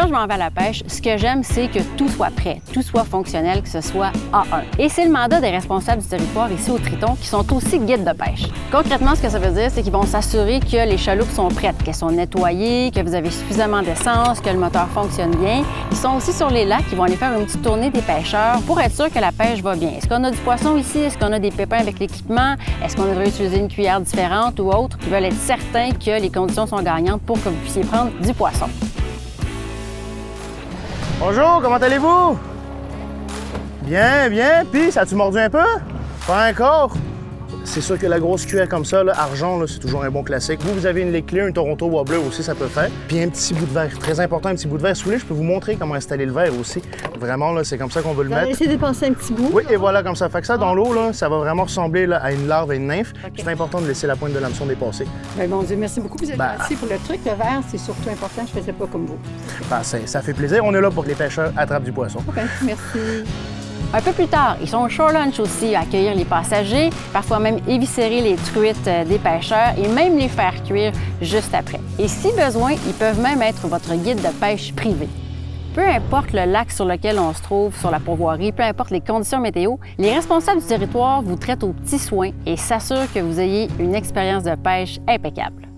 Quand je m'en vais à la pêche, ce que j'aime, c'est que tout soit prêt, tout soit fonctionnel, que ce soit A1. Et c'est le mandat des responsables du territoire ici au Triton qui sont aussi guides de pêche. Concrètement, ce que ça veut dire, c'est qu'ils vont s'assurer que les chaloupes sont prêtes, qu'elles sont nettoyées, que vous avez suffisamment d'essence, que le moteur fonctionne bien. Ils sont aussi sur les lacs, ils vont aller faire une petite tournée des pêcheurs pour être sûr que la pêche va bien. Est-ce qu'on a du poisson ici? Est-ce qu'on a des pépins avec l'équipement? Est-ce qu'on devrait utiliser une cuillère différente ou autre? Ils veulent être certains que les conditions sont gagnantes pour que vous puissiez prendre du poisson. Bonjour, comment allez-vous? Bien, bien. Puis, ça a-tu mordu un peu? Pas encore? C'est sûr que la grosse cuillère comme ça, là, argent, là, c'est toujours un bon classique. Vous avez une Lake Clear, un Toronto Wobbler aussi, ça peut faire. Puis un petit bout de verre, très important, un petit bout de verre. Si vous voulez, je peux vous montrer comment installer le verre aussi. Vraiment, là, c'est comme ça qu'on veut le mettre. Essayez de penser un petit bout. Oui, et voilà, comme ça. Fait que ça, dans l'eau, là, ça va vraiment ressembler là, à une larve et une nymphe. Okay. C'est important de laisser la pointe de l'hameçon dépasser. Bien, mon Dieu, merci beaucoup. Vous êtes gentil pour le truc. Le verre, c'est surtout important. Je ne faisais pas comme vous. Ben, ça fait plaisir. On est là pour que les pêcheurs attrapent du poisson. OK, merci. Un peu plus tard, ils sont au shore lunch aussi à accueillir les passagers, parfois même éviscérer les truites des pêcheurs et même les faire cuire juste après. Et si besoin, ils peuvent même être votre guide de pêche privé. Peu importe le lac sur lequel on se trouve sur la pourvoirie, peu importe les conditions météo, les responsables du territoire vous traitent aux petits soins et s'assurent que vous ayez une expérience de pêche impeccable.